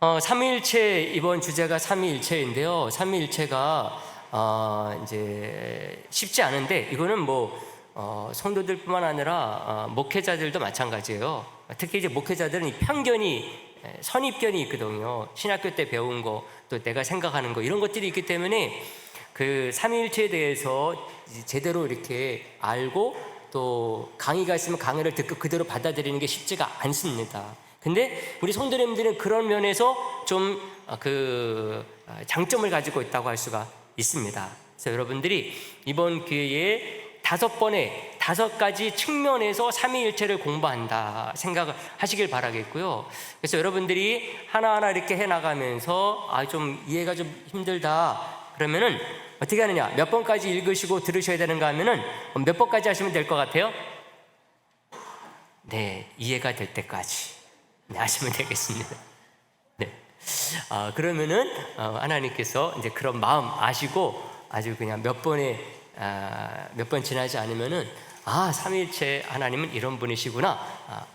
삼위일체, 이번 주제가 삼위일체인데요. 삼위일체가 이제 쉽지 않은데, 이거는 성도들뿐만 아니라 목회자들도 마찬가지예요. 특히 이제 목회자들은 이 편견이, 선입견이 있거든요. 신학교 때 배운 거, 또 내가 생각하는 거, 이런 것들이 있기 때문에 그 삼위일체에 대해서 제대로 이렇게 알고, 또 강의가 있으면 강의를 듣고 그대로 받아들이는 게 쉽지가 않습니다. 근데 우리 성도님들은 그런 면에서 좀 장점을 가지고 있다고 할 수가 있습니다. 그래서 여러분들이 이번 기회에 5가지 측면에서 삼위일체를 공부한다 생각을 하시길 바라겠고요. 그래서 여러분들이 하나하나 이렇게 해나가면서 좀 이해가 좀 힘들다 그러면은 어떻게 하느냐, 몇 번까지 읽으시고 들으셔야 되는가 하면은 몇 번까지 하시면 될 것 같아요? 네, 이해가 될 때까지 하시면 되겠습니다. 네. 그러면은 하나님께서 이제 그런 마음 아시고 아주 그냥 몇 번 지나지 않으면은 삼위일체 하나님은 이런 분이시구나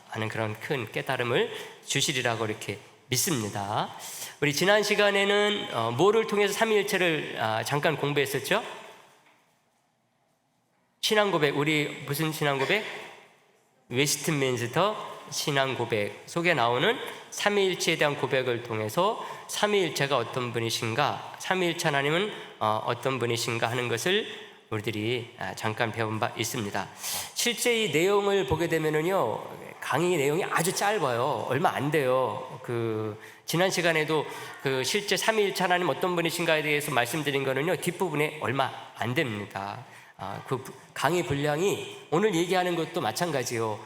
하는 그런 큰 깨달음을 주시리라고 이렇게 믿습니다. 우리 지난 시간에는 뭐를 통해서 삼위일체를 잠깐 공부했었죠? 신앙 고백. 우리 무슨 신앙 고백? 웨스트민스터 신앙 고백 속에 나오는 삼위일체에 대한 고백을 통해서 삼위일체가 어떤 분이신가, 삼위일체 하나님은 어떤 분이신가 하는 것을 우리들이 잠깐 배운 바 있습니다. 실제 이 내용을 보게 되면은요, 강의 내용이 아주 짧아요. 얼마 안 돼요. 지난 시간에도 실제 삼위일체 하나님 어떤 분이신가에 대해서 말씀드린 거는요, 뒷부분에 얼마 안 됩니다. 강의 분량이 오늘 얘기하는 것도 마찬가지요.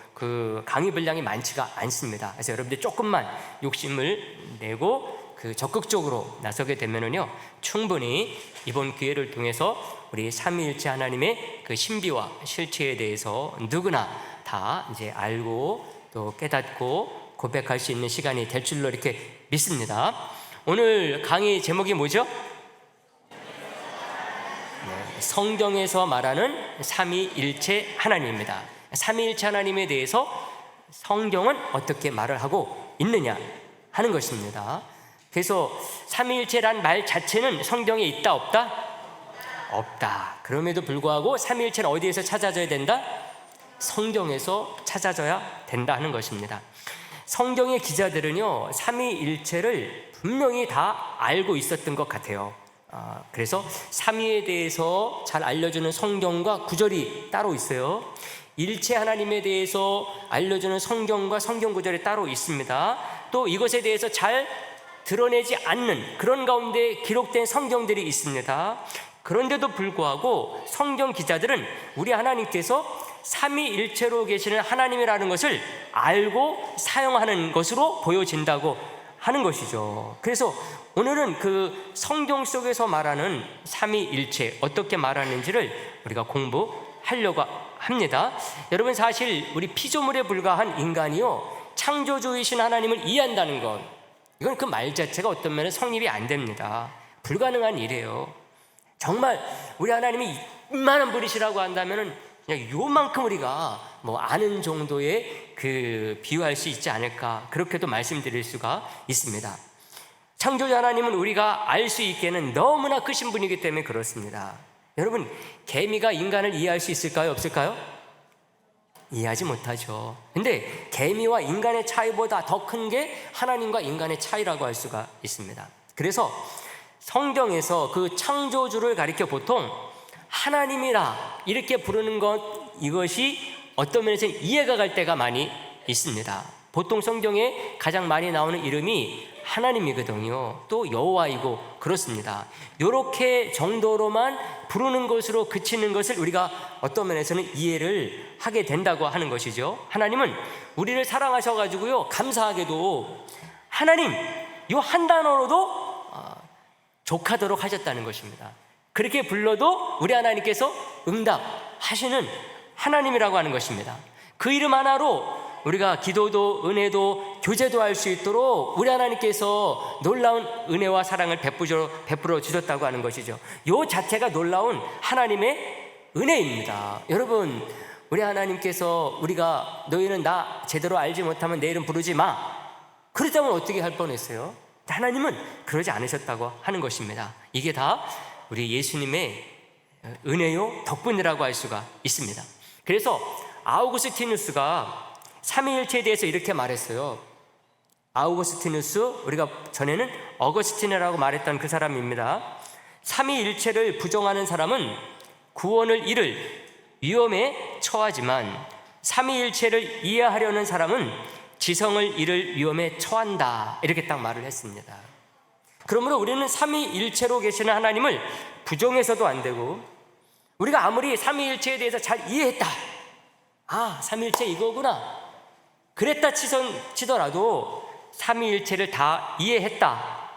강의 분량이 많지가 않습니다. 그래서 여러분들이 조금만 욕심을 내고 적극적으로 나서게 되면은요, 충분히 이번 기회를 통해서 우리 삼위일체 하나님의 신비와 실체에 대해서 누구나 다 이제 알고 또 깨닫고 고백할 수 있는 시간이 될 줄로 이렇게 믿습니다. 오늘 강의 제목이 뭐죠? 성경에서 말하는 삼위일체 하나님입니다. 삼위일체 하나님에 대해서 성경은 어떻게 말을 하고 있느냐 하는 것입니다. 그래서 삼위일체란 말 자체는 성경에 있다 없다? 없다. 그럼에도 불구하고 삼위일체는 어디에서 찾아져야 된다? 성경에서 찾아져야 된다 하는 것입니다. 성경의 기자들은요, 삼위일체를 분명히 다 알고 있었던 것 같아요. 그래서 삼위에 대해서 잘 알려주는 성경과 구절이 따로 있어요. 일체 하나님에 대해서 알려주는 성경과 성경 구절이 따로 있습니다. 또 이것에 대해서 잘 드러내지 않는 그런 가운데 기록된 성경들이 있습니다. 그런데도 불구하고 성경 기자들은 우리 하나님께서 삼위일체로 계시는 하나님이라는 것을 알고 사용하는 것으로 보여진다고 하는 것이죠. 그래서 오늘은 성경 속에서 말하는 삼위일체 어떻게 말하는지를 우리가 공부하려고 합니다. 여러분, 사실 우리 피조물에 불과한 인간이요, 창조주이신 하나님을 이해한다는 것, 이건 그 말 자체가 어떤 면에 성립이 안 됩니다. 불가능한 일이에요. 정말 우리 하나님이 이만한 분이시라고 한다면은 그냥 요만큼 우리가 아는 정도의 비유할 수 있지 않을까, 그렇게도 말씀드릴 수가 있습니다. 창조자 하나님은 우리가 알 수 있게는 너무나 크신 분이기 때문에 그렇습니다. 여러분, 개미가 인간을 이해할 수 있을까요? 없을까요? 이해하지 못하죠. 근데 개미와 인간의 차이보다 더 큰 게 하나님과 인간의 차이라고 할 수가 있습니다. 그래서 성경에서 창조주를 가리켜 보통 하나님이라 이렇게 부르는 이것이 어떤 면에서 이해가 갈 때가 많이 있습니다. 보통 성경에 가장 많이 나오는 이름이 하나님이거든요. 또 여호와이고 그렇습니다. 이렇게 정도로만 부르는 것으로 그치는 것을 우리가 어떤 면에서는 이해를 하게 된다고 하는 것이죠. 하나님은 우리를 사랑하셔가지고요, 감사하게도 하나님 이 한 단어로도 족하도록 하셨다는 것입니다. 그렇게 불러도 우리 하나님께서 응답하시는 하나님이라고 하는 것입니다. 그 이름 하나로 우리가 기도도 은혜도 교제도 할 수 있도록 우리 하나님께서 놀라운 은혜와 사랑을 베풀어 주셨다고 하는 것이죠. 이 자체가 놀라운 하나님의 은혜입니다. 여러분, 우리 하나님께서 우리가 너희는 나 제대로 알지 못하면 내 이름 부르지 마, 그렇다면 어떻게 할 뻔했어요? 하나님은 그러지 않으셨다고 하는 것입니다. 이게 다 우리 예수님의 은혜요 덕분이라고 할 수가 있습니다. 그래서 아우구스티누스가 삼위일체에 대해서 이렇게 말했어요. 아우구스티누스, 우리가 전에는 어거스티네라고 말했던 그 사람입니다. 삼위일체를 부정하는 사람은 구원을 잃을 위험에 처하지만 삼위일체를 이해하려는 사람은 지성을 잃을 위험에 처한다, 이렇게 딱 말을 했습니다. 그러므로 우리는 삼위일체로 계시는 하나님을 부정해서도 안 되고, 우리가 아무리 삼위일체에 대해서 잘 이해했다, 삼위일체 이거구나, 그랬다 치더라도 삼위일체를 다 이해했다,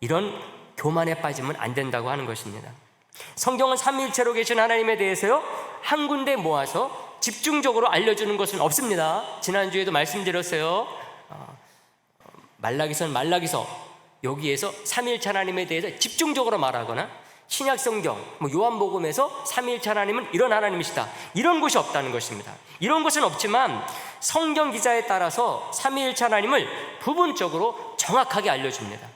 이런 교만에 빠지면 안 된다고 하는 것입니다. 성경은 삼위일체로 계신 하나님에 대해서요 한 군데 모아서 집중적으로 알려주는 것은 없습니다. 지난주에도 말씀드렸어요. 말라기서는 말라기서, 여기에서 삼위일체 하나님에 대해서 집중적으로 말하거나, 신약성경 요한복음에서 삼위일체 하나님은 이런 하나님이시다, 이런 곳이 없다는 것입니다. 이런 것은 없지만 성경 기자에 따라서 삼위일체 하나님을 부분적으로 정확하게 알려줍니다.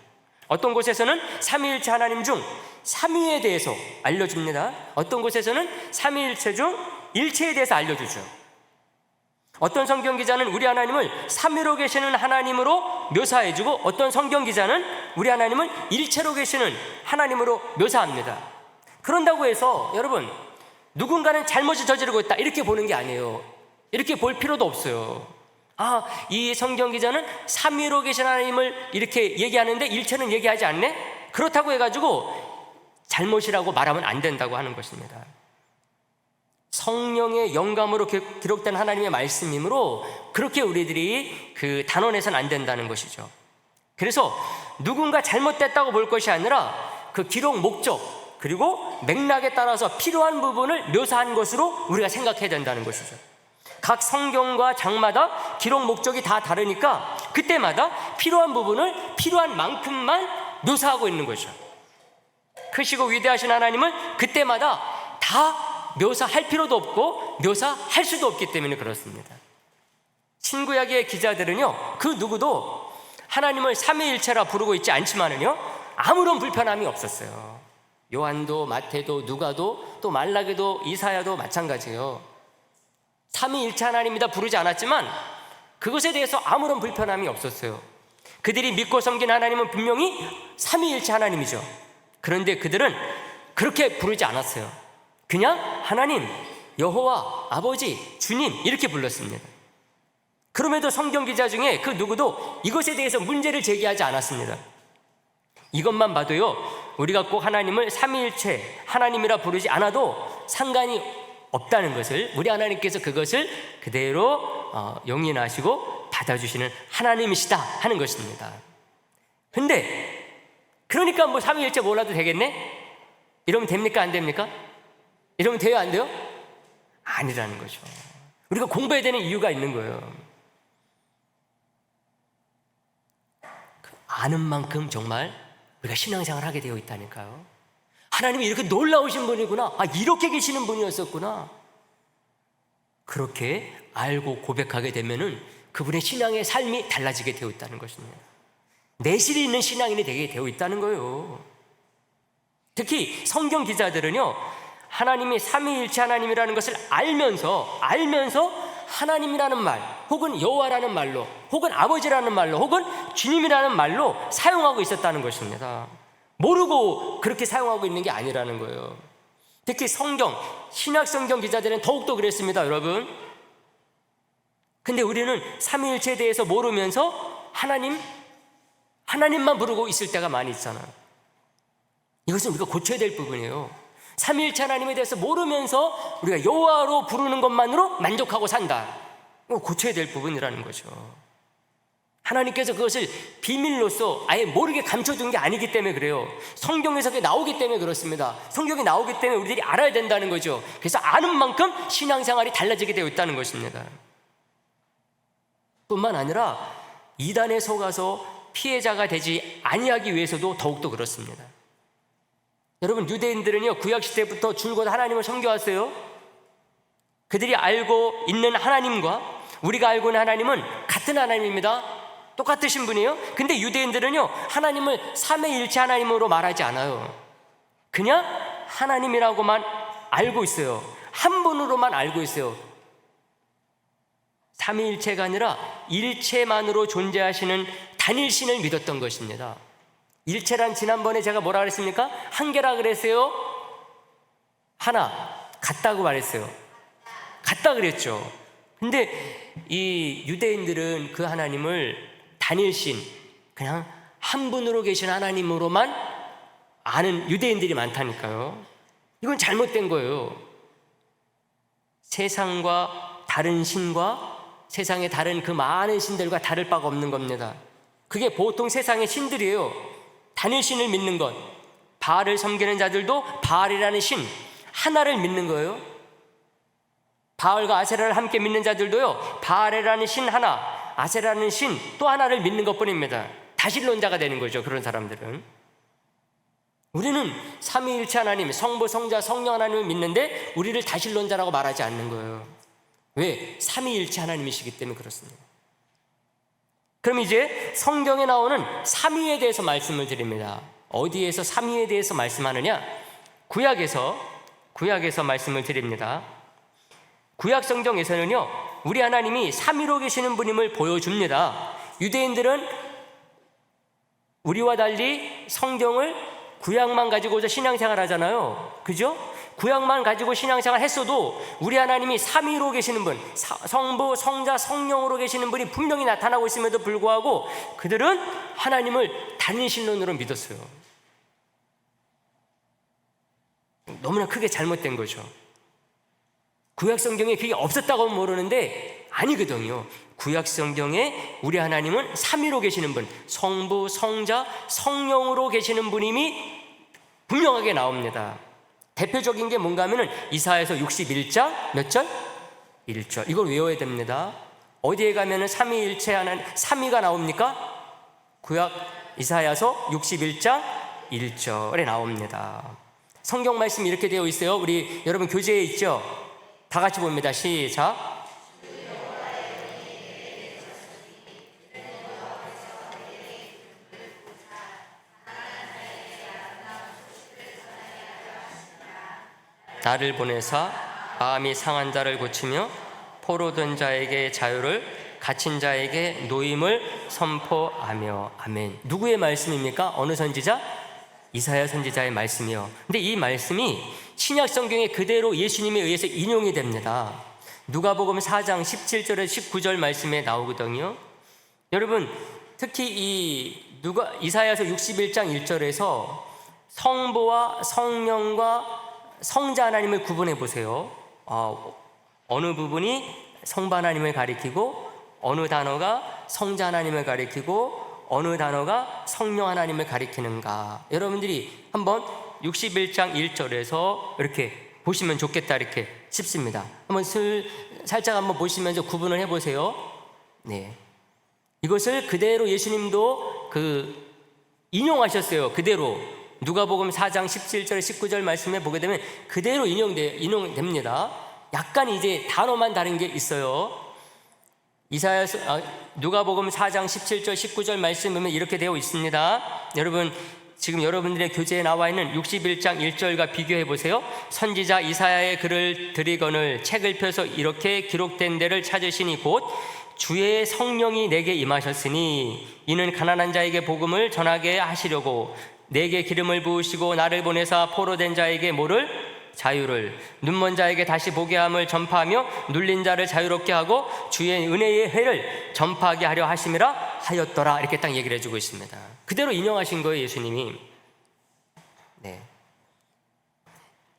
어떤 곳에서는 삼위일체 하나님 중 삼위에 대해서 알려줍니다. 어떤 곳에서는 삼위일체 중 일체에 대해서 알려주죠. 어떤 성경 기자는 우리 하나님을 삼위로 계시는 하나님으로 묘사해주고, 어떤 성경 기자는 우리 하나님을 일체로 계시는 하나님으로 묘사합니다. 그런다고 해서 여러분, 누군가는 잘못을 저지르고 있다 이렇게 보는 게 아니에요. 이렇게 볼 필요도 없어요. 이 성경 기자는 삼위로 계신 하나님을 이렇게 얘기하는데 일체는 얘기하지 않네? 그렇다고 해가지고 잘못이라고 말하면 안 된다고 하는 것입니다. 성령의 영감으로 기록된 하나님의 말씀이므로 그렇게 우리들이 그 단언해서는 안 된다는 것이죠. 그래서 누군가 잘못됐다고 볼 것이 아니라 그 기록 목적 그리고 맥락에 따라서 필요한 부분을 묘사한 것으로 우리가 생각해야 된다는 것이죠. 각 성경과 장마다 기록 목적이 다 다르니까 그때마다 필요한 부분을 필요한 만큼만 묘사하고 있는 거죠. 크시고 위대하신 하나님을 그때마다 다 묘사할 필요도 없고 묘사할 수도 없기 때문에 그렇습니다. 신구약의 기자들은요 그 누구도 하나님을 삼위일체라 부르고 있지 않지만은요 아무런 불편함이 없었어요. 요한도 마태도 누가도 또 말라기도 이사야도 마찬가지예요. 삼위일체 하나님이다 부르지 않았지만 그것에 대해서 아무런 불편함이 없었어요. 그들이 믿고 섬긴 하나님은 분명히 삼위일체 하나님이죠. 그런데 그들은 그렇게 부르지 않았어요. 그냥 하나님, 여호와, 아버지, 주님 이렇게 불렀습니다. 그럼에도 성경 기자 중에 그 누구도 이것에 대해서 문제를 제기하지 않았습니다. 이것만 봐도요 우리가 꼭 하나님을 삼위일체 하나님이라 부르지 않아도 상관이 없다는 것을, 우리 하나님께서 그것을 그대로 용인하시고 받아주시는 하나님이시다 하는 것입니다. 근데 그러니까 뭐 삼위일체 몰라도 되겠네? 이러면 됩니까? 안 됩니까? 이러면 돼요? 안 돼요? 아니라는 거죠. 우리가 공부해야 되는 이유가 있는 거예요. 아는 만큼 정말 우리가 신앙생활을 하게 되어 있다니까요. 하나님이 이렇게 놀라우신 분이구나, 이렇게 계시는 분이었었구나, 그렇게 알고 고백하게 되면은 그분의 신앙의 삶이 달라지게 되어 있다는 것입니다. 내실이 있는 신앙인이 되게 되어 있다는 거예요. 특히 성경 기자들은요 하나님이 삼위일체 하나님이라는 것을 알면서 하나님이라는 말 혹은 여호와라는 말로 혹은 아버지라는 말로 혹은 주님이라는 말로 사용하고 있었다는 것입니다. 모르고 그렇게 사용하고 있는 게 아니라는 거예요. 특히 신약 성경 기자들은 더욱더 그랬습니다, 여러분. 근데 우리는 삼위일체에 대해서 모르면서 하나님만 부르고 있을 때가 많이 있잖아요. 이것은 우리가 고쳐야 될 부분이에요. 삼위일체 하나님에 대해서 모르면서 우리가 여호와로 부르는 것만으로 만족하고 산다. 이거 고쳐야 될 부분이라는 거죠. 하나님께서 그것을 비밀로서 아예 모르게 감춰둔 게 아니기 때문에 그래요. 성경에서 그게 나오기 때문에 그렇습니다. 성경이 나오기 때문에 우리들이 알아야 된다는 거죠. 그래서 아는 만큼 신앙생활이 달라지게 되어 있다는 것입니다. 뿐만 아니라 이단에 속아서 피해자가 되지 아니하기 위해서도 더욱더 그렇습니다. 여러분, 유대인들은요 구약시대부터 줄곧 하나님을 섬겨왔어요. 그들이 알고 있는 하나님과 우리가 알고 있는 하나님은 같은 하나님입니다. 똑같으신 분이에요. 근데 유대인들은요, 하나님을 삼위일체 하나님으로 말하지 않아요. 그냥 하나님이라고만 알고 있어요. 한 분으로만 알고 있어요. 삼위일체가 아니라 일체만으로 존재하시는 단일신을 믿었던 것입니다. 일체란 지난번에 제가 뭐라 그랬습니까? 한 개라 그랬어요? 하나, 같다고 말했어요. 같다 그랬죠. 근데 이 유대인들은 그 하나님을 단일신, 그냥 한 분으로 계신 하나님으로만 아는 유대인들이 많다니까요. 이건 잘못된 거예요. 세상과 다른 신과 세상의 다른 그 많은 신들과 다를 바가 없는 겁니다. 그게 보통 세상의 신들이에요. 단일신을 믿는 것, 바알을 섬기는 자들도 바알이라는 신 하나를 믿는 거예요. 바알과 아세라를 함께 믿는 자들도요, 바알이라는 신 하나, 아세라는 신 또 하나를 믿는 것뿐입니다. 다신론자가 되는 거죠. 그런 사람들은. 우리는 삼위일체 하나님, 성부, 성자, 성령 하나님을 믿는데 우리를 다신론자라고 말하지 않는 거예요. 왜? 삼위일체 하나님이시기 때문에 그렇습니다. 그럼 이제 성경에 나오는 삼위에 대해서 말씀을 드립니다. 어디에서 삼위에 대해서 말씀하느냐? 구약에서 말씀을 드립니다. 구약 성경에서는요, 우리 하나님이 삼위로 계시는 분임을 보여줍니다. 유대인들은 우리와 달리 성경을 구약만 가지고서 신앙생활 하잖아요. 그죠? 구약만 가지고 신앙생활 했어도 우리 하나님이 삼위로 계시는 분, 성부, 성자, 성령으로 계시는 분이 분명히 나타나고 있음에도 불구하고 그들은 하나님을 단일신론으로 믿었어요. 너무나 크게 잘못된 거죠. 구약 성경에 그게 없었다고는 모르는데 아니거든요. 구약 성경에 우리 하나님은 삼위로 계시는 분, 성부, 성자, 성령으로 계시는 분임이 분명하게 나옵니다. 대표적인 게 뭔가 하면은 이사야서 61장 몇 절? 1절. 이걸 외워야 됩니다. 어디에 가면은 삼위일체 하나님, 삼위가 나옵니까? 구약 이사야서 61장 1절에 나옵니다. 성경 말씀이 이렇게 되어 있어요. 우리 여러분 교재에 있죠? 다 같이 봅니다. 시작. 나를 보내사 마음이 상한 자를 고치며 포로된 자에게 자유를, 갇힌 자에게 노임을 선포하며. 아멘. 누구의 말씀입니까? 어느 선지자? 이사야 선지자의 말씀이요. 근데 이 말씀이 신약 성경에 그대로 예수님에 의해서 인용이 됩니다. 누가복음 4장 17절에서 19절 말씀에 나오거든요. 여러분, 특히 이사야서 61장 1절에서 성부와 성령과 성자 하나님을 구분해 보세요. 어느 부분이 성부 하나님을 가리키고 어느 단어가 성자 하나님을 가리키고 어느 단어가 성령 하나님을 가리키는가. 여러분들이 한번 61장 1절에서 이렇게 보시면 좋겠다 이렇게 싶습니다. 한번 살짝 한번 보시면서 구분을 해보세요. 네, 이것을 그대로 예수님도 인용하셨어요. 그대로 누가복음 4장 17절 19절 말씀에 보게 되면 그대로 인용됩니다. 약간 이제 단어만 다른 게 있어요. 누가복음 4장 17절 19절 말씀 보면 이렇게 되어 있습니다. 여러분, 지금 여러분들의 교재에 나와 있는 61장 1절과 비교해 보세요. 선지자 이사야의 글을 드리거늘 책을 펴서 이렇게 기록된 데를 찾으시니 곧 주의 성령이 내게 임하셨으니 이는 가난한 자에게 복음을 전하게 하시려고 내게 기름을 부으시고 나를 보내사 포로된 자에게 뭐를? 자유를, 눈먼 자에게 다시 보게 함을 전파하며 눌린 자를 자유롭게 하고 주의 은혜의 회를 전파하게 하려 하심이라 하였더라. 이렇게 딱 얘기를 해주고 있습니다. 그대로 인용하신 거예요, 예수님이. 네.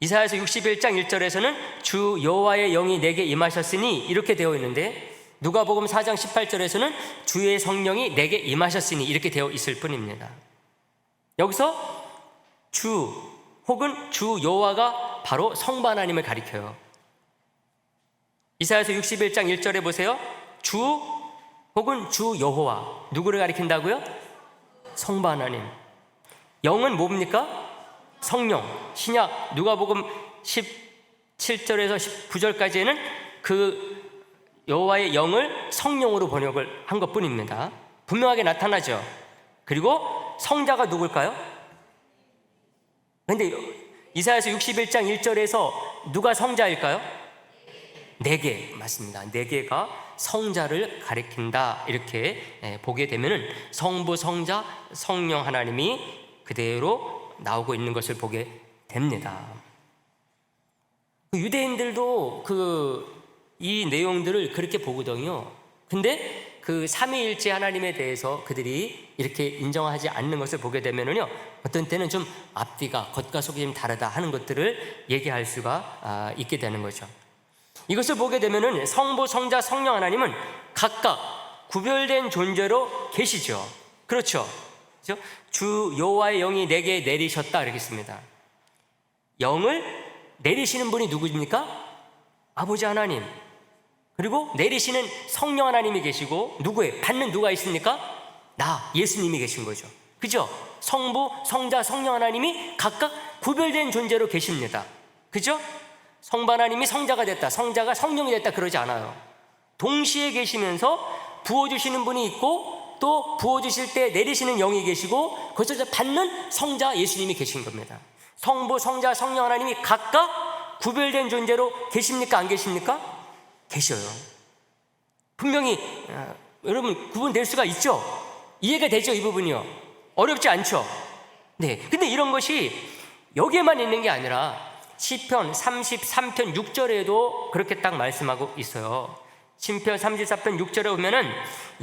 이사야서 61장 1절에서는 주 여호와의 영이 내게 임하셨으니 이렇게 되어 있는데 누가복음 4장 18절에서는 주의 성령이 내게 임하셨으니 이렇게 되어 있을 뿐입니다. 여기서 주 혹은 주 여호와가 바로 성부 하나님을 가리켜요. 이사야서 61장 1절에 보세요. 주 혹은 주 여호와, 누구를 가리킨다고요? 성부 하나님. 영은 뭡니까? 성령. 신약 누가복음 17절에서 19절까지는 그 여호와의 영을 성령으로 번역을 한 것뿐입니다. 분명하게 나타나죠. 그리고 성자가 누굴까요? 근데 이사야서 61장 1절에서 누가 성자일까요? 4개 맞습니다. 4개가 성자를 가리킨다. 이렇게 보게 되면은 성부, 성자, 성령 하나님이 그대로 나오고 있는 것을 보게 됩니다. 유대인들도 이 내용들을 그렇게 보거든요. 근데 그 삼위일체 하나님에 대해서 그들이 이렇게 인정하지 않는 것을 보게 되면은요, 어떤 때는 좀 앞뒤가 겉과 속이 좀 다르다 하는 것들을 얘기할 수가 있게 되는 거죠. 이것을 보게 되면은 성부, 성자, 성령 하나님은 각각 구별된 존재로 계시죠. 그렇죠? 주 여호와의 영이 내게 내리셨다 이렇게 씁니다. 영을 내리시는 분이 누구입니까? 아버지 하나님. 그리고 내리시는 성령 하나님이 계시고 누구예요? 받는 누가 있습니까? 나, 예수님이 계신 거죠. 그죠? 성부, 성자, 성령 하나님이 각각 구별된 존재로 계십니다. 그죠? 성부 하나님이 성자가 됐다, 성자가 성령이 됐다 그러지 않아요. 동시에 계시면서 부어주시는 분이 있고 또 부어주실 때 내리시는 영이 계시고 그것을 받는 성자 예수님이 계신 겁니다. 성부, 성자, 성령 하나님이 각각 구별된 존재로 계십니까? 안 계십니까? 계셔요. 분명히 여러분 구분될 수가 있죠? 이해가 되죠? 이 부분이요. 어렵지 않죠? 네. 근데 이런 것이 여기에만 있는 게 아니라 시편 33편 6절에도 그렇게 딱 말씀하고 있어요. 시편 34편 6절에 보면은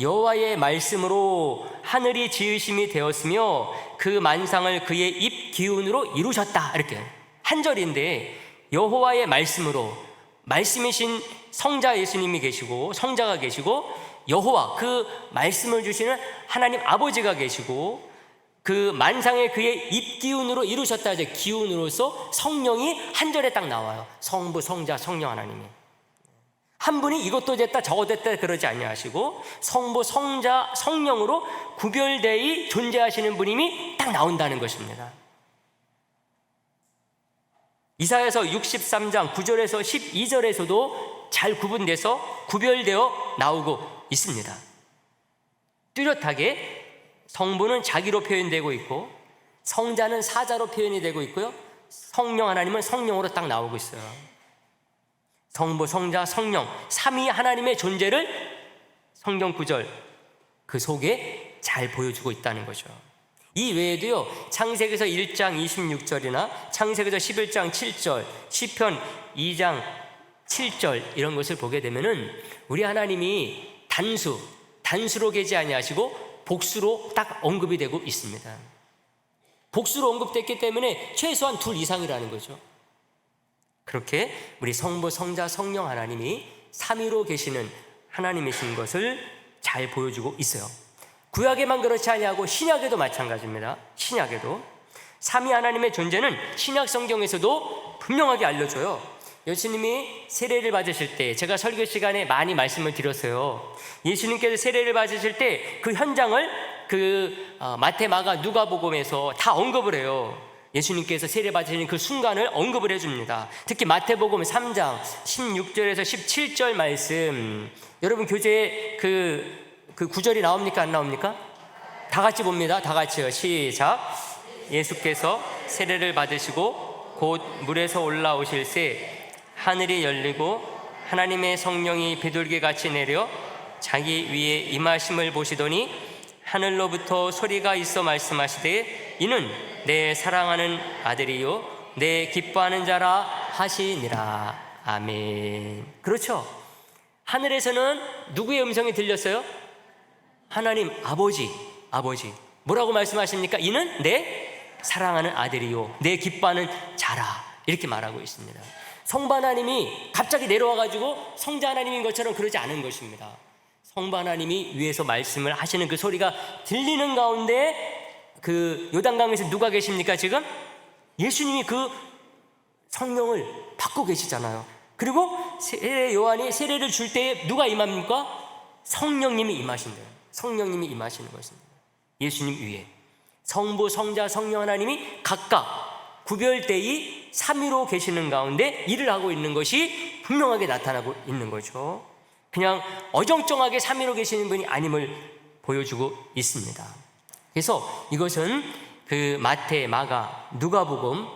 여호와의 말씀으로 하늘이 지으심이 되었으며 그 만상을 그의 입 기운으로 이루셨다. 이렇게 한 절인데 여호와의 말씀으로 말씀이신 성자 예수님이 계시고 성자가 계시고 여호와 그 말씀을 주시는 하나님 아버지가 계시고 그 만상을 그의 입 기운으로 이루셨다. 이제 기운으로서 성령이 한 절에 딱 나와요. 성부, 성자, 성령 하나님이 한 분이 이것도 됐다 저것도 됐다 그러지 아니하시고 성부, 성자, 성령으로 구별되이 존재하시는 분임이 딱 나온다는 것입니다. 이사야서 63장 9절에서 12절에서도 잘 구분돼서 구별되어 나오고 있습니다. 뚜렷하게 성부는 자기로 표현되고 있고 성자는 사자로 표현이 되고 있고요, 성령 하나님은 성령으로 딱 나오고 있어요. 성부, 성자, 성령 삼위 하나님의 존재를 성경 구절 그 속에 잘 보여주고 있다는 거죠. 이 외에도요, 창세기서 1장 26절이나 창세기서 11장 7절, 시편 2장 7절 이런 것을 보게 되면은 우리 하나님이 단수로 계지 아니하시고 복수로 딱 언급이 되고 있습니다. 복수로 언급됐기 때문에 최소한 둘 이상이라는 거죠. 그렇게 우리 성부, 성자, 성령 하나님이 삼위로 계시는 하나님이신 것을 잘 보여주고 있어요. 구약에만 그렇지 아니하고 신약에도 마찬가지입니다. 신약에도 삼위 하나님의 존재는 신약 성경에서도 분명하게 알려줘요. 예수님이 세례를 받으실 때 제가 설교 시간에 많이 말씀을 드렸어요. 예수님께서 세례를 받으실 때 그 현장을 마태, 마가, 누가복음에서 다 언급을 해요. 예수님께서 세례 받으시는 그 순간을 언급을 해줍니다. 특히 마태복음 3장 16절에서 17절 말씀, 여러분 교재에 그 구절이 나옵니까? 안 나옵니까? 다 같이 봅니다. 다 같이요. 시작. 예수께서 세례를 받으시고 곧 물에서 올라오실새 하늘이 열리고 하나님의 성령이 비둘기같이 내려 자기 위에 임하심을 보시더니 하늘로부터 소리가 있어 말씀하시되 이는 내 사랑하는 아들이요 내 기뻐하는 자라 하시니라. 아멘. 그렇죠. 하늘에서는 누구의 음성이 들렸어요? 하나님 아버지. 뭐라고 말씀하십니까? 이는 내 사랑하는 아들이요 내 기뻐하는 자라. 이렇게 말하고 있습니다. 성부 하나님이 갑자기 내려와가지고 성자 하나님인 것처럼 그러지 않은 것입니다. 성부 하나님이 위에서 말씀을 하시는 그 소리가 들리는 가운데 그 요단강에서 누가 계십니까? 지금 예수님이 그 성령을 받고 계시잖아요. 그리고 요한이 세례를 줄 때에 누가 임합니까? 성령님이 임하신대요. 성령님이 임하시는 것입니다. 예수님 위에 성부, 성자, 성령 하나님이 각각 구별되이 삼위로 계시는 가운데 일을 하고 있는 것이 분명하게 나타나고 있는 거죠. 그냥 어정쩡하게 삼위로 계시는 분이 아님을 보여주고 있습니다. 그래서 이것은 그 마태, 마가, 누가복음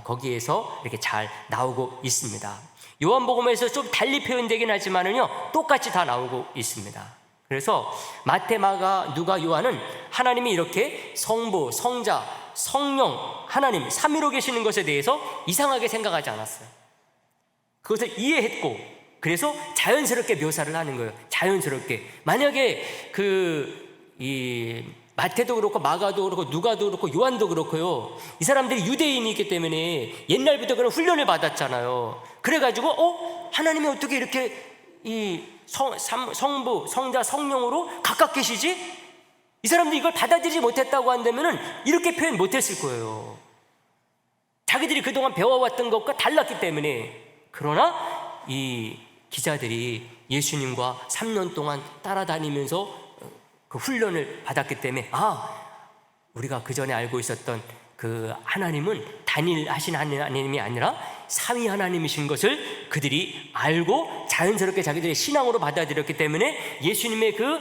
거기에서 이렇게 잘 나오고 있습니다. 요한복음에서 좀 달리 표현되긴 하지만은요, 똑같이 다 나오고 있습니다. 그래서 마태, 마가, 누가, 요한은 하나님이 이렇게 성부, 성자, 성령, 하나님 삼위로 계시는 것에 대해서 이상하게 생각하지 않았어요. 그것을 이해했고, 그래서 자연스럽게 묘사를 하는 거예요. 자연스럽게. 만약에 이 마태도 그렇고 마가도 그렇고 누가도 그렇고 요한도 그렇고요, 이 사람들이 유대인이기 때문에 옛날부터 그런 훈련을 받았잖아요. 그래가지고 하나님이 어떻게 이렇게 이 성부, 성자, 성령으로 각각 계시지? 이 사람들이 이걸 받아들이지 못했다고 한다면은 이렇게 표현 못했을 거예요. 자기들이 그동안 배워왔던 것과 달랐기 때문에. 그러나 이 기자들이 예수님과 3년 동안 따라다니면서 그 훈련을 받았기 때문에 우리가 그 전에 알고 있었던 그 하나님은 단일하신 하나님이 아니라 삼위 하나님이신 것을 그들이 알고 자연스럽게 자기들의 신앙으로 받아들였기 때문에 예수님의 그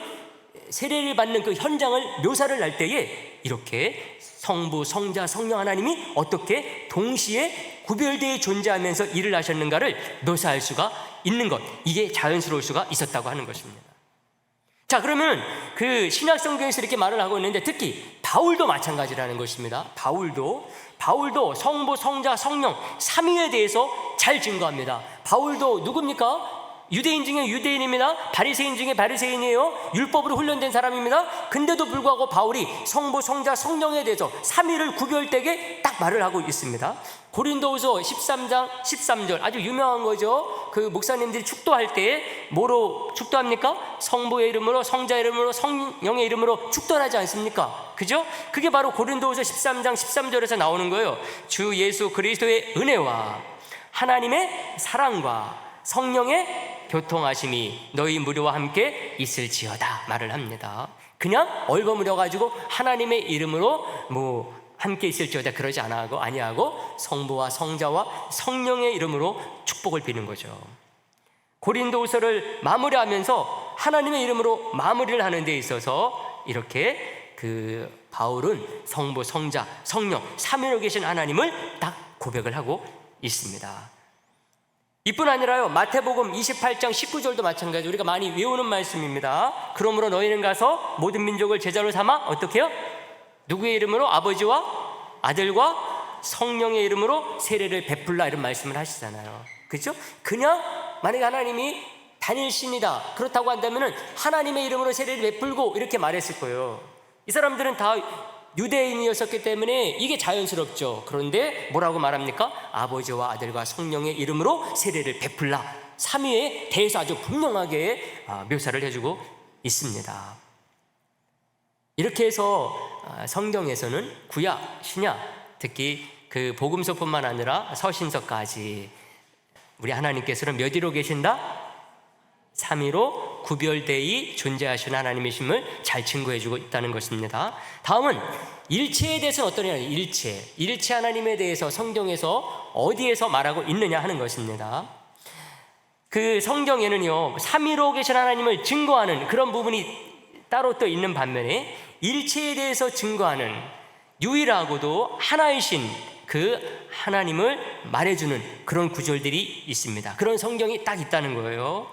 세례를 받는 그 현장을 묘사를 할 때에 이렇게 성부, 성자, 성령 하나님이 어떻게 동시에 구별되어 존재하면서 일을 하셨는가를 묘사할 수가 있는 것, 이게 자연스러울 수가 있었다고 하는 것입니다. 자, 그러면 그 신약 성경에서 이렇게 말을 하고 있는데, 특히 바울도 마찬가지라는 것입니다. 바울도 성부, 성자, 성령 삼위에 대해서 잘 증거합니다. 바울도 누굽니까? 유대인 중에 유대인입니다. 바리새인 중에 바리새인이에요. 율법으로 훈련된 사람입니다. 근데도 불구하고 바울이 성부, 성자, 성령에 대해서 삼위를 구별되게 딱 말을 하고 있습니다. 고린도후서 13장 13절 아주 유명한 거죠. 그 목사님들이 축도할 때 뭐로 축도합니까? 성부의 이름으로, 성자의 이름으로, 성령의 이름으로 축도를 하지 않습니까? 그죠? 그게 바로 고린도후서 13장 13절에서 나오는 거예요. 주 예수 그리스도의 은혜와 하나님의 사랑과 성령의 교통하심이 너희 무리와 함께 있을지어다 말을 합니다. 그냥 얼버무려 가지고 하나님의 이름으로 함께 있을지어다 그러지 아니하고 성부와 성자와 성령의 이름으로 축복을 비는 거죠. 고린도후서를 마무리하면서 하나님의 이름으로 마무리를 하는 데 있어서 이렇게 그 바울은 성부, 성자, 성령 삼위로 계신 하나님을 딱 고백을 하고 있습니다. 이뿐 아니라요, 마태복음 28장 19절도 마찬가지, 우리가 많이 외우는 말씀입니다. 그러므로 너희는 가서 모든 민족을 제자로 삼아 어떻게 해요? 누구의 이름으로? 아버지와 아들과 성령의 이름으로 세례를 베풀라, 이런 말씀을 하시잖아요. 그렇죠? 그냥 만약에 하나님이 단일신이다 그렇다고 한다면 하나님의 이름으로 세례를 베풀고 이렇게 말했을 거예요. 이 사람들은 다 유대인이었기 때문에 이게 자연스럽죠. 그런데 뭐라고 말합니까? 아버지와 아들과 성령의 이름으로 세례를 베풀라, 삼위에 대해서 아주 분명하게 묘사를 해주고 있습니다. 이렇게 해서 성경에서는 구약, 신약, 특히 그 복음서뿐만 아니라 서신서까지 우리 하나님께서는 몇 위로 계신다? 삼위로 구별되이 존재하시는 하나님이심을 잘 증거해주고 있다는 것입니다. 다음은 일체에 대해서는 어떠냐? 일체 하나님에 대해서 성경에서 어디에서 말하고 있느냐 하는 것입니다. 그 성경에는요, 삼위로 계신 하나님을 증거하는 그런 부분이 따로 또 있는 반면에 일체에 대해서 증거하는 유일하고도 하나이신 그 하나님을 말해주는 그런 구절들이 있습니다. 그런 성경이 딱 있다는 거예요.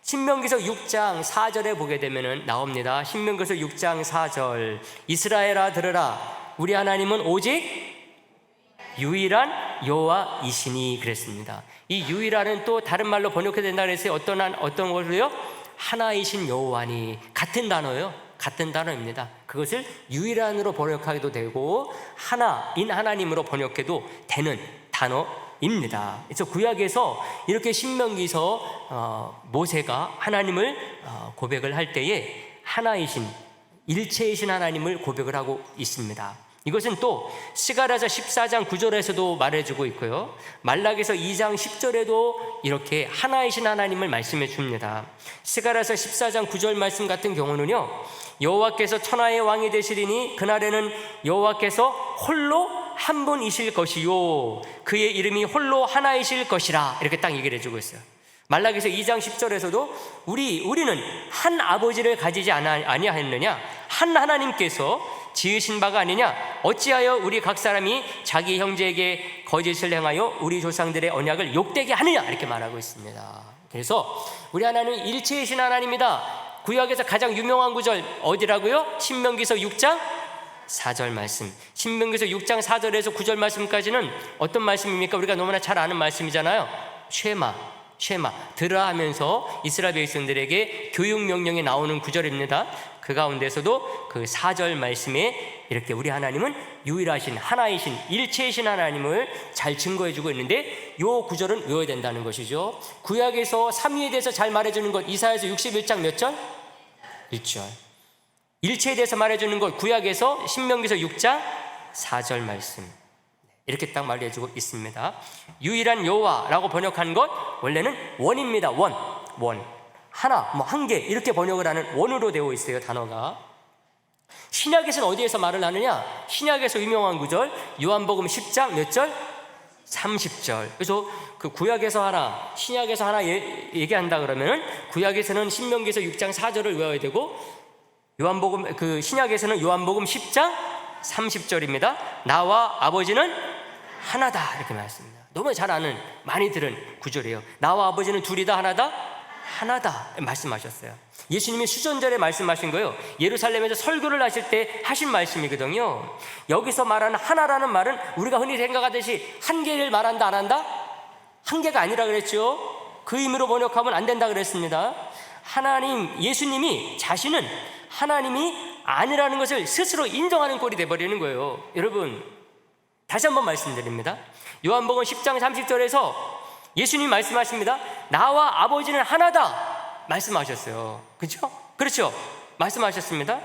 신명기서 6장 4절에 보게 되면 나옵니다. 신명기서 6장 4절, 이스라엘아 들으라, 우리 하나님은 오직 유일한 여호와이시니 그랬습니다. 이 유일한은 또 다른 말로 번역된다 그랬어요. 어떤 것으로요? 하나이신 여호와니, 같은 단어예요. 같은 단어입니다. 그것을 유일한으로 번역하기도 되고 하나인 하나님으로 번역해도 되는 단어입니다. 그래서 구약에서 이렇게 신명기서 모세가 하나님을 고백을 할 때에 하나이신 일체이신 하나님을 고백을 하고 있습니다. 이것은 또 스가랴서 14장 9절에서도 말해주고 있고요, 말라기서 2장 10절에도 이렇게 하나이신 하나님을 말씀해 줍니다. 스가랴서 14장 9절 말씀 같은 경우는요, 여호와께서 천하의 왕이 되시리니 그날에는 여호와께서 홀로 한 분이실 것이요 그의 이름이 홀로 하나이실 것이라, 이렇게 딱 얘기를 해주고 있어요. 말라기서 2장 10절에서도 우리는 한 아버지를 가지지 아니하였느냐, 한 하나님께서 지으신 바가 아니냐, 어찌하여 우리 각 사람이 자기 형제에게 거짓을 행하여 우리 조상들의 언약을 욕되게 하느냐, 이렇게 말하고 있습니다. 그래서 우리 하나님은 일체이신 하나님이다. 구약에서 가장 유명한 구절 어디라고요? 신명기서 6장 4절 말씀. 신명기서 6장 4절에서 9절 말씀까지는 어떤 말씀입니까? 우리가 너무나 잘 아는 말씀이잖아요. 쉐마 들으라 하면서 이스라엘 백성들에게 교육 명령이 나오는 구절입니다. 그 가운데서도 그 4절 말씀에 이렇게 우리 하나님은 유일하신 하나이신 일체이신 하나님을 잘 증거해주고 있는데, 요 구절은 외워야 된다는 것이죠. 구약에서 삼위에 대해서 잘 말해주는 것 이사야서 61장 몇 절? 1절. 일체에 대해서 말해주는 것 구약에서 신명기서 6장 4절 말씀, 이렇게 딱 말해주고 있습니다. 유일한 여호와라고 번역한 것 원래는 원입니다. 원 하나, 한 개, 이렇게 번역을 하는 원으로 되어 있어요, 단어가. 신약에서는 어디에서 말을 하느냐? 신약에서 유명한 구절 요한복음 10장 몇 절? 30절. 그래서 그 구약에서 하나, 신약에서 하나 얘기한다 그러면 구약에서는 신명기서 6장 4절을 외워야 되고, 요한복음 그 신약에서는 요한복음 10장 30절입니다. 나와 아버지는 하나다, 이렇게 말했습니다. 너무 잘 아는, 많이 들은 구절이에요. 나와 아버지는 둘이다, 하나다 말씀하셨어요. 예수님이 수전절에 말씀하신 거예요. 예루살렘에서 설교를 하실 때 하신 말씀이거든요. 여기서 말하는 하나라는 말은 우리가 흔히 생각하듯이 한 개를 말한다, 안 한다? 한 개가 아니라 그랬죠. 그 의미로 번역하면 안 된다 그랬습니다. 예수님이 자신은 하나님이 아니라는 것을 스스로 인정하는 꼴이 돼버리는 거예요. 여러분, 다시 한번 말씀드립니다. 요한복음 10장 30절에서 예수님이 말씀하십니다. 나와 아버지는 하나다 말씀하셨어요. 그렇죠? 말씀하셨습니다.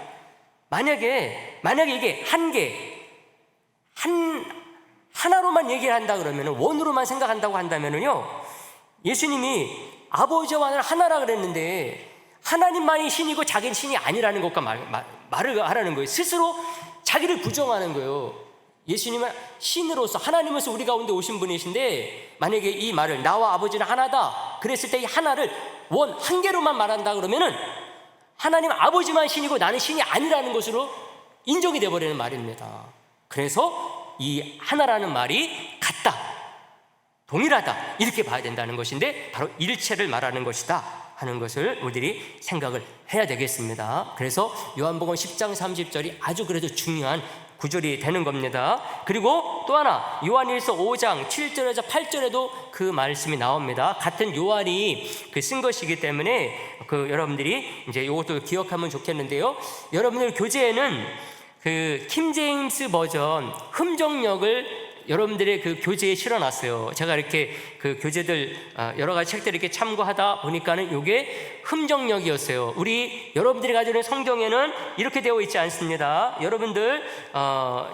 만약에 이게 하나로만 얘기를 한다 그러면, 원으로만 생각한다고 한다면요, 예수님이 아버지와 하나라 그랬는데 하나님만이 신이고 자기는 신이 아니라는 것과 말을 하라는 거예요. 스스로 자기를 부정하는 거예요. 예수님은 신으로서, 하나님으로서 우리 가운데 오신 분이신데, 만약에 이 말을 나와 아버지는 하나다 그랬을 때 이 하나를 한 개로만 말한다 그러면은 하나님 아버지만 신이고 나는 신이 아니라는 것으로 인정이 되어버리는 말입니다. 그래서 이 하나라는 말이 같다, 동일하다, 이렇게 봐야 된다는 것인데, 바로 일체를 말하는 것이다 하는 것을 우리들이 생각을 해야 되겠습니다. 그래서 요한복음 10장 30절이 아주 그래도 중요한 구절이 되는 겁니다. 그리고 또 하나, 요한일서 5장 7절에서 8절에도 그 말씀이 나옵니다. 같은 요한이 쓴 것이기 때문에 여러분들이 이제 이것도 기억하면 좋겠는데요. 여러분들 교재에는 킹제임스 버전 흠정역을 여러분들의 교재에 실어놨어요. 제가 이렇게 교재들 여러 가지 책들 이렇게 참고하다 보니까는 이게 흠정역이었어요. 여러분들이 가지고 있는 성경에는 이렇게 되어 있지 않습니다.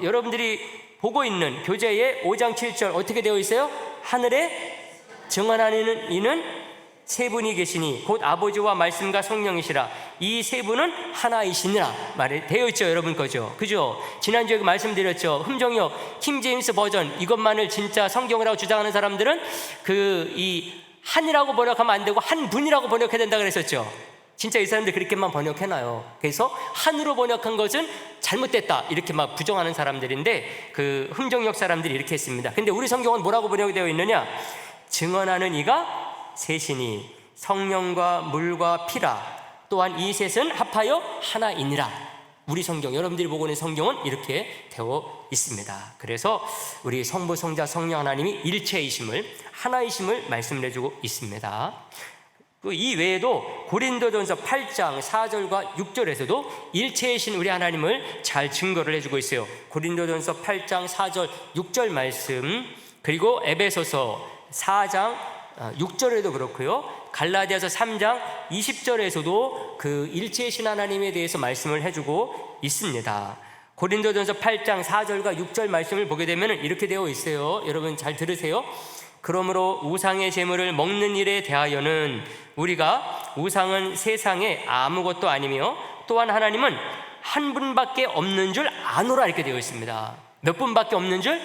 여러분들이 보고 있는 교재에 5장 7절 어떻게 되어 있어요? 하늘에 정언하는 이는 세 분이 계시니 곧 아버지와 말씀과 성령이시라. 이 세 분은 하나이시니라 말이 되어 있죠. 여러분 거죠. 그죠? 지난주에 말씀드렸죠. 흠정역 킹제임스 버전 이것만을 진짜 성경이라고 주장하는 사람들은 이 한이라고 번역하면 안 되고 한 분이라고 번역해야 된다 그랬었죠. 진짜 이 사람들 그렇게만 번역해놔요. 그래서 한으로 번역한 것은 잘못됐다 이렇게 막 부정하는 사람들인데, 흠정역 사람들이 이렇게 했습니다. 근데 우리 성경은 뭐라고 번역되어 있느냐? 증언하는 이가 셋이니 성령과 물과 피라. 또한 이 셋은 합하여 하나이니라. 우리 성경, 여러분들이 보고 있는 성경은 이렇게 되어 있습니다. 그래서 우리 성부, 성자, 성령 하나님이 일체이심을, 하나이심을 말씀을 해주고 있습니다. 이 외에도 고린도전서 8장 4절과 6절에서도 일체이신 우리 하나님을 잘 증거를 해주고 있어요. 고린도전서 8장 4절 6절 말씀, 그리고 에베소서 4장 6절에도 그렇고요. 갈라디아서 3장 20절에서도 일체이신 하나님에 대해서 말씀을 해주고 있습니다. 고린도전서 8장 4절과 6절 말씀을 보게 되면 이렇게 되어 있어요. 여러분 잘 들으세요. 그러므로 우상의 제물을 먹는 일에 대하여는 우리가 우상은 세상에 아무것도 아니며 또한 하나님은 한 분밖에 없는 줄 아노라 이렇게 되어 있습니다. 몇 분밖에 없는 줄?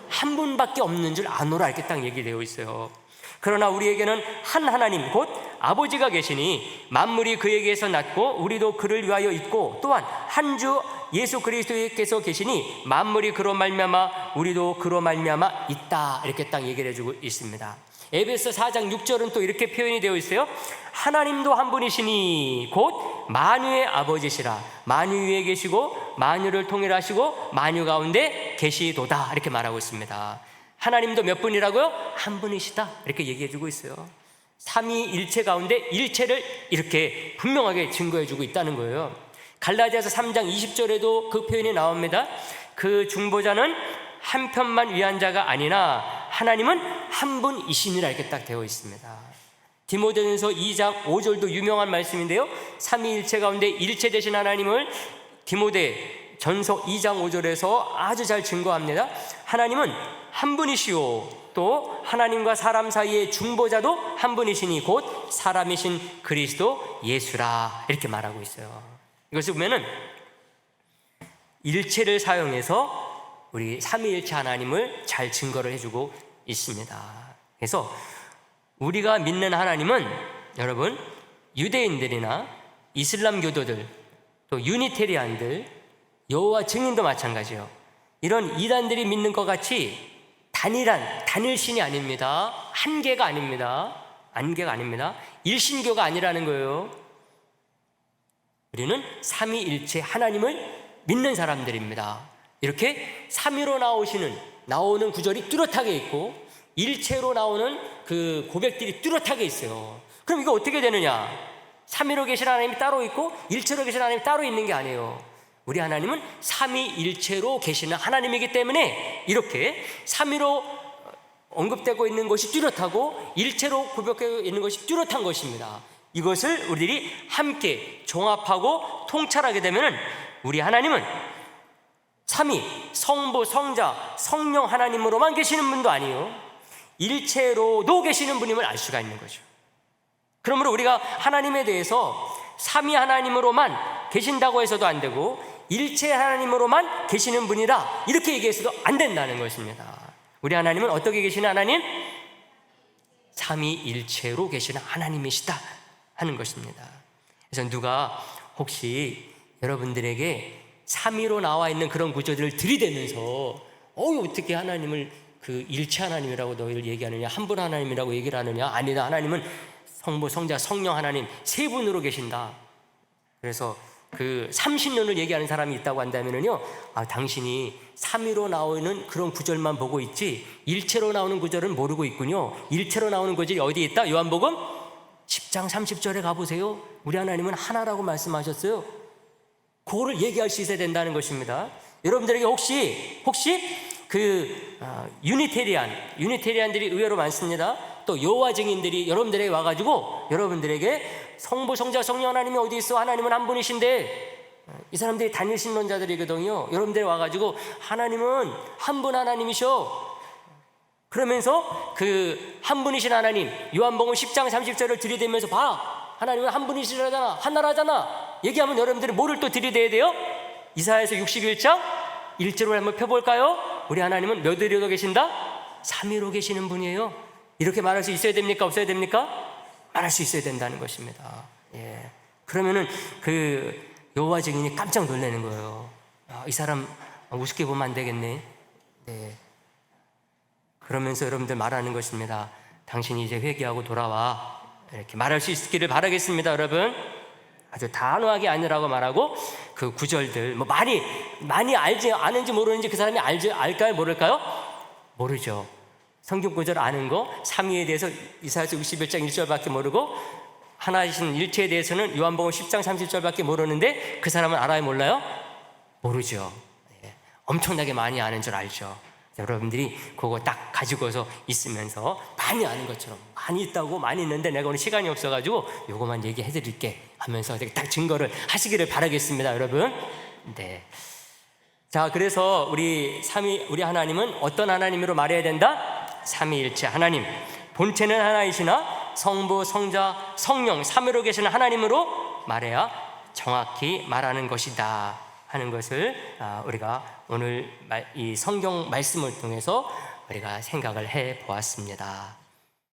한 분밖에 없는 줄 아노라 이렇게 딱 얘기되어 있어요. 그러나 우리에게는 한 하나님 곧 아버지가 계시니 만물이 그에게서 났고 우리도 그를 위하여 있고 또한 한 주 예수 그리스도께서 계시니 만물이 그로 말미암아 우리도 그로 말미암아 있다. 이렇게 딱 얘기를 해주고 있습니다. 에베소 4장 6절은 또 이렇게 표현이 되어 있어요. 하나님도 한 분이시니 곧 만유의 아버지시라. 만유 위에 계시고 만유를 통일하시고 만유 가운데 계시도다. 이렇게 말하고 있습니다. 하나님도 몇 분이라고요? 한 분이시다. 이렇게 얘기해 주고 있어요. 삼위일체 가운데 일체를 이렇게 분명하게 증거해 주고 있다는 거예요. 갈라디아서 3장 20절에도 그 표현이 나옵니다. 그 중보자는 한 편만 위한 자가 아니나 하나님은 한 분이시니라. 이렇게 딱 되어 있습니다. 디모데전서 2장 5절도 유명한 말씀인데요, 삼위일체 가운데 일체 되신 하나님을 디모데 전서 2장 5절에서 아주 잘 증거합니다. 하나님은 한 분이시오. 또 하나님과 사람 사이의 중보자도 한 분이시니 곧 사람이신 그리스도 예수라. 이렇게 말하고 있어요. 이것을 보면은 일체를 사용해서 우리 삼위일체 하나님을 잘 증거를 해주고 있습니다. 그래서 우리가 믿는 하나님은 여러분, 유대인들이나 이슬람 교도들, 또 유니테리안들, 여호와 증인도 마찬가지예요. 이런 이단들이 믿는 것 같이 단일신이 아닙니다. 한계가 아닙니다. 안개가 아닙니다. 일신교가 아니라는 거예요. 우리는 삼위일체 하나님을 믿는 사람들입니다. 이렇게 삼위로 나오는 구절이 뚜렷하게 있고 일체로 나오는 그 고백들이 뚜렷하게 있어요. 그럼 이거 어떻게 되느냐? 삼위로 계신 하나님이 따로 있고 일체로 계신 하나님이 따로 있는 게 아니에요. 우리 하나님은 삼위일체로 계시는 하나님이기 때문에 이렇게 삼위로 언급되고 있는 것이 뚜렷하고 일체로 고백되고 있는 것이 뚜렷한 것입니다. 이것을 우리들이 함께 종합하고 통찰하게 되면 우리 하나님은 삼위, 성부, 성자, 성령 하나님으로만 계시는 분도 아니에요. 일체로도 계시는 분임을 알 수가 있는 거죠. 그러므로 우리가 하나님에 대해서 삼위 하나님으로만 계신다고 해서도 안 되고 일체 하나님으로만 계시는 분이라 이렇게 얘기해서도 안 된다는 것입니다. 우리 하나님은 어떻게 계시는 하나님? 삼위일체로 계시는 하나님이시다 하는 것입니다. 그래서 누가 혹시 여러분들에게 삼위로 나와 있는 그런 구절들을 들이대면서 어떻게 하나님을 그 일체 하나님이라고 너희를 얘기하느냐, 한 분 하나님이라고 얘기를 하느냐, 아니다, 하나님은 성부, 성자, 성령 하나님 세 분으로 계신다. 그래서 그 삼신론을 얘기하는 사람이 있다고 한다면요, 당신이 삼위로 나오는 그런 구절만 보고 있지 일체로 나오는 구절은 모르고 있군요. 일체로 나오는 구절이 어디에 있다? 요한복음 10장 30절에 가보세요. 우리 하나님은 하나라고 말씀하셨어요. 그거를 얘기할 수 있어야 된다는 것입니다. 여러분들에게 혹시 그 유니테리안들이 의외로 많습니다. 또 여호와 증인들이 여러분들에게 와가지고 여러분들에게 성부, 성자, 성령 하나님이 어디 있어? 하나님은 한 분이신데, 이 사람들이 단일신론자들이거든요. 여러분들이 와가지고 하나님은 한 분 하나님이셔. 그러면서 그 한 분이신 하나님, 요한복음 10장 30절을 들이대면서 봐, 하나님은 한 분이시라잖아, 하나라잖아 얘기하면 여러분들이 뭐를 또 들이대야 돼요? 이사야서 61장 1절을 한번 펴볼까요? 우리 하나님은 몇 위로 계신다? 3위로 계시는 분이에요. 이렇게 말할 수 있어야 됩니까? 없어야 됩니까? 말할 수 있어야 된다는 것입니다. 예. 그러면은 그 여호와 증인이 깜짝 놀라는 거예요. 이 사람 우습게 보면 안 되겠네. 네. 그러면서 여러분들 말하는 것입니다. 당신이 이제 회개하고 돌아와. 이렇게 말할 수 있기를 바라겠습니다, 여러분. 아주 단호하게 아니라고 말하고 그 구절들 뭐 많이 알지 아는지 모르는지 그 사람이 알까요, 모를까요? 모르죠. 성경 구절 아는 거, 삼위에 대해서 이사야서 61장 1절밖에 모르고 하나이신 일체에 대해서는 요한복음 10장 30절밖에 모르는데 그 사람은 알아요, 몰라요? 모르죠. 예. 엄청나게 많이 아는 줄 알죠. 여러분들이 그거 딱 가지고서 있으면서 많이 아는 것처럼 많이 있다고, 많이 있는데 내가 오늘 시간이 없어가지고 요거만 얘기해 드릴게 하면서 딱 증거를 하시기를 바라겠습니다, 여러분. 네. 자, 그래서 우리 하나님은 어떤 하나님으로 말해야 된다? 삼위일체 하나님, 본체는 하나이시나 성부, 성자, 성령 삼위로 계시는 하나님으로 말해야 정확히 말하는 것이다 하는 것을 우리가 오늘 이 성경 말씀을 통해서 우리가 생각을 해 보았습니다.